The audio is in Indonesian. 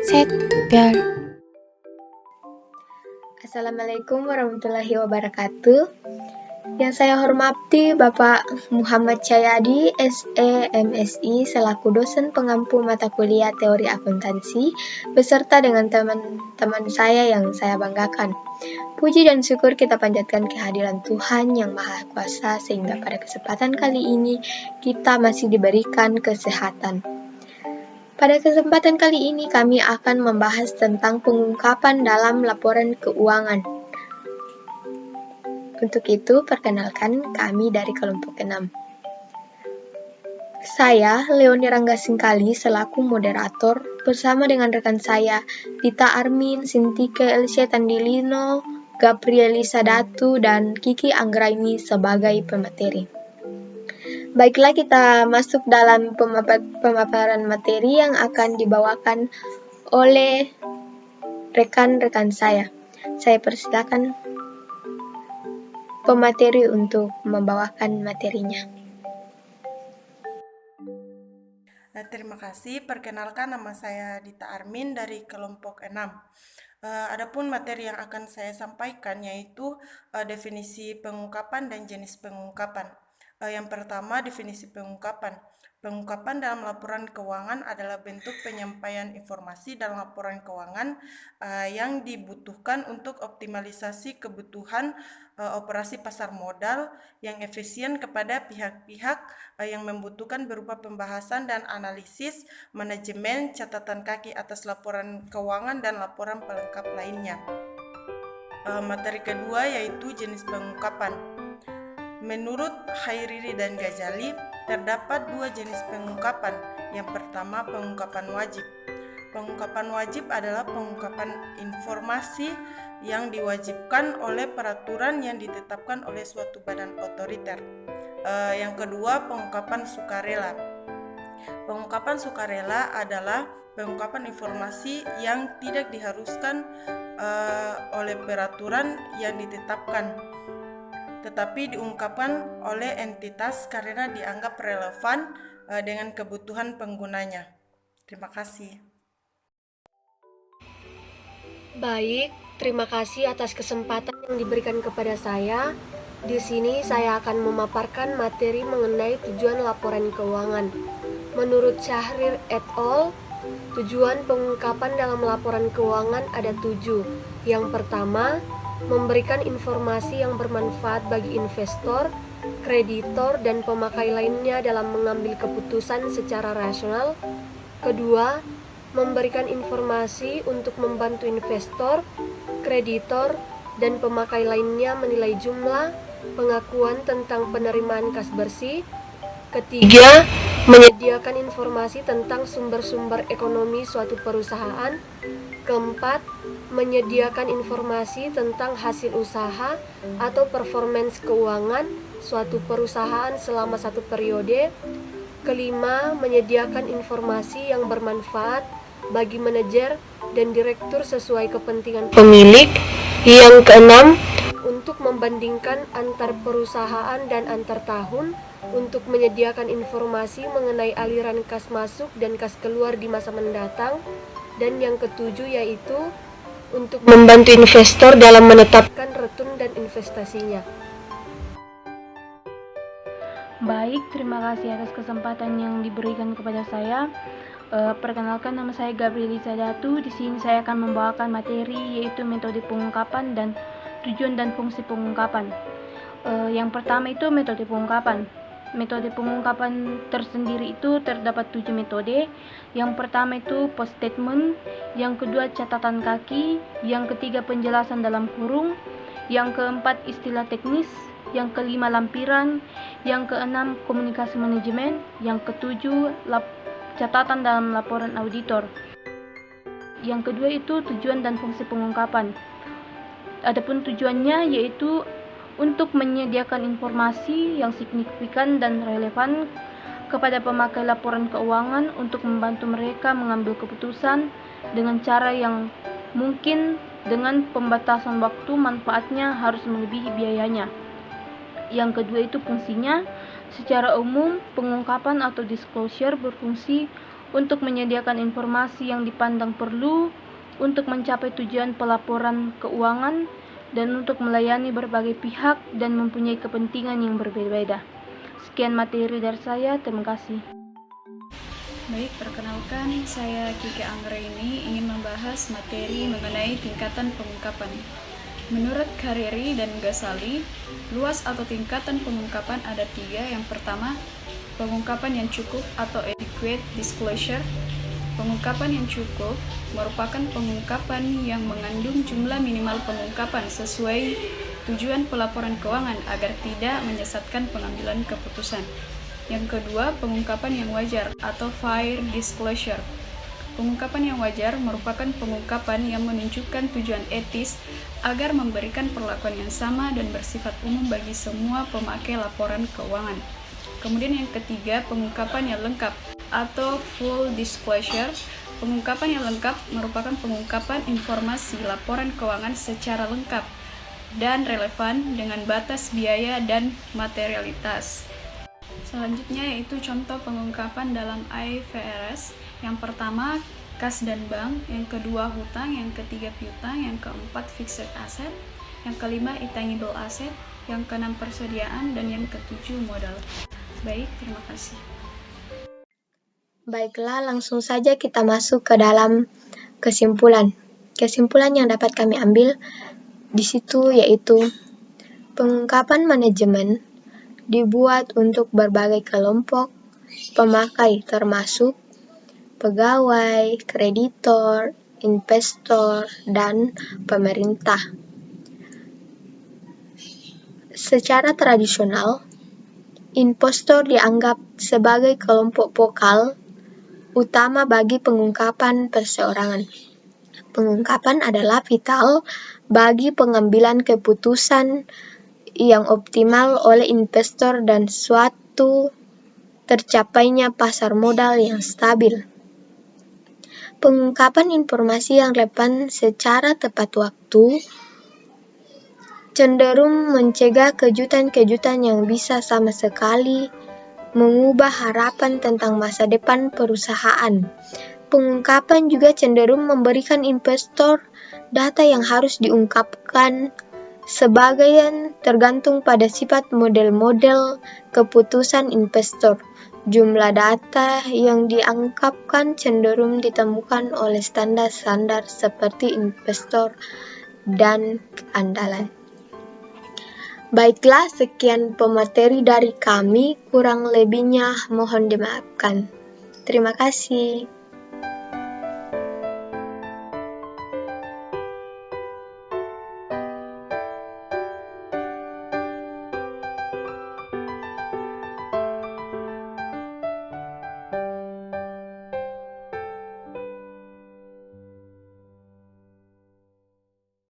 Set, biar. Assalamualaikum warahmatullahi wabarakatuh. Yang saya hormati Bapak Muhammad Cahyadi, SE MSI, selaku dosen pengampu mata kuliah teori akuntansi, beserta dengan teman-teman saya yang saya banggakan. Puji dan syukur kita panjatkan kehadiran Tuhan yang Maha Kuasa sehingga pada kesempatan kali ini kita masih diberikan kesehatan. Pada kesempatan kali ini kami akan membahas tentang pengungkapan dalam laporan keuangan. Untuk itu, perkenalkan kami dari kelompok 6. Saya, Leoni Rangga Singkali, selaku moderator, bersama dengan rekan saya, Dita Armin, Sintike Elsie Tandilino, Gabrielisa Datu, dan Kiki Anggraini sebagai pemateri. Baiklah, kita masuk dalam pemaparan materi yang akan dibawakan oleh rekan-rekan saya. Saya persilakan pemateri untuk membawakan materinya. Terima kasih. Perkenalkan, nama saya Dita Armin dari kelompok 6. Adapun materi yang akan saya sampaikan yaitu definisi pengungkapan dan jenis pengungkapan. Yang pertama, definisi pengungkapan. Pengungkapan dalam laporan keuangan adalah bentuk penyampaian informasi dalam laporan keuangan yang dibutuhkan untuk optimalisasi kebutuhan operasi pasar modal yang efisien kepada pihak-pihak yang membutuhkan berupa pembahasan dan analisis, manajemen, catatan kaki atas laporan keuangan, dan laporan pelengkap lainnya. Materi kedua yaitu jenis pengungkapan. Menurut Khairiri dan Ghazali, terdapat dua jenis pengungkapan. Yang pertama, pengungkapan wajib. Pengungkapan wajib adalah pengungkapan informasi yang diwajibkan oleh peraturan yang ditetapkan oleh suatu badan otoriter. Yang kedua, pengungkapan sukarela. Pengungkapan sukarela adalah pengungkapan informasi yang tidak diharuskan oleh peraturan yang ditetapkan, tetapi diungkapkan oleh entitas karena dianggap relevan dengan kebutuhan penggunanya. Terima kasih. Baik, terima kasih atas kesempatan yang diberikan kepada saya. Di sini saya akan memaparkan materi mengenai tujuan laporan keuangan. Menurut Syahrir et al., tujuan pengungkapan dalam laporan keuangan ada 7. Yang pertama, memberikan informasi yang bermanfaat bagi investor, kreditor, dan pemakai lainnya dalam mengambil keputusan secara rasional. Kedua, memberikan informasi untuk membantu investor, kreditor, dan pemakai lainnya menilai jumlah, pengakuan tentang penerimaan kas bersih. Ketiga, menyediakan informasi tentang sumber-sumber ekonomi suatu perusahaan. Keempat, menyediakan informasi tentang hasil usaha atau performance keuangan suatu perusahaan selama satu periode. Kelima, menyediakan informasi yang bermanfaat bagi manajer dan direktur sesuai kepentingan pemilik. Yang keenam, untuk membandingkan antar perusahaan dan antar tahun, untuk menyediakan informasi mengenai aliran kas masuk dan kas keluar di masa mendatang. Dan yang ketujuh yaitu untuk membantu investor dalam menetapkan return dan investasinya. Baik, terima kasih atas kesempatan yang diberikan kepada saya. Perkenalkan, nama saya Gabrielisa Datu. Di sini saya akan membawakan materi yaitu metode pengungkapan dan tujuan dan fungsi pengungkapan. Yang pertama itu metode pengungkapan. Metode pengungkapan tersendiri itu terdapat 7 metode. Yang pertama itu post statement, yang kedua catatan kaki, yang ketiga penjelasan dalam kurung, yang keempat istilah teknis, yang kelima lampiran, yang keenam komunikasi manajemen, yang ketujuh catatan dalam laporan auditor. Yang kedua itu tujuan dan fungsi pengungkapan. Adapun tujuannya yaitu untuk menyediakan informasi yang signifikan dan relevan kepada pemakai laporan keuangan untuk membantu mereka mengambil keputusan dengan cara yang mungkin dengan pembatasan waktu manfaatnya harus melebihi biayanya. Yang kedua itu fungsinya. Secara umum, pengungkapan atau disclosure berfungsi untuk menyediakan informasi yang dipandang perlu, untuk mencapai tujuan pelaporan keuangan, dan untuk melayani berbagai pihak dan mempunyai kepentingan yang berbeda-beda. Sekian materi dari saya, terima kasih. Baik, perkenalkan, saya Kike Anggraini ingin membahas materi mengenai tingkatan pengungkapan. Menurut Carreri dan Ghazali, luas atau tingkatan pengungkapan ada 3. Yang pertama, pengungkapan yang cukup atau adequate disclosure. Pengungkapan yang cukup merupakan pengungkapan yang mengandung jumlah minimal pengungkapan sesuai tujuan pelaporan keuangan agar tidak menyesatkan pengambilan keputusan. Yang kedua, pengungkapan yang wajar atau fair disclosure. Pengungkapan yang wajar merupakan pengungkapan yang menunjukkan tujuan etis agar memberikan perlakuan yang sama dan bersifat umum bagi semua pemakai laporan keuangan. Kemudian yang ketiga, pengungkapan yang lengkap atau full disclosure. Pengungkapan yang lengkap merupakan pengungkapan informasi laporan keuangan secara lengkap dan relevan dengan batas biaya dan materialitas. Selanjutnya yaitu contoh pengungkapan dalam IFRS. Yang pertama, kas dan bank, yang kedua hutang, yang ketiga piutang, yang keempat fixed asset, yang kelima intangible asset, yang keenam persediaan, dan yang ketujuh modal. Baik, terima kasih. Baiklah, langsung saja kita masuk ke dalam kesimpulan. Kesimpulan yang dapat kami ambil di situ yaitu pengungkapan manajemen dibuat untuk berbagai kelompok pemakai termasuk pegawai, kreditor, investor, dan pemerintah. Secara tradisional, investor dianggap sebagai kelompok vokal utama bagi pengungkapan perseorangan. Pengungkapan adalah vital bagi pengambilan keputusan yang optimal oleh investor dan suatu tercapainya pasar modal yang stabil. Pengungkapan informasi yang relevan secara tepat waktu cenderung mencegah kejutan-kejutan yang bisa sama sekali mengubah harapan tentang masa depan perusahaan. Pengungkapan juga cenderung memberikan investor data yang harus diungkapkan sebagian tergantung pada sifat model-model keputusan investor. Jumlah data yang diungkapkan cenderung ditemukan oleh standar-standar seperti investor dan keandalan. Baiklah, sekian pemateri dari kami, kurang lebihnya mohon dimaafkan. Terima kasih.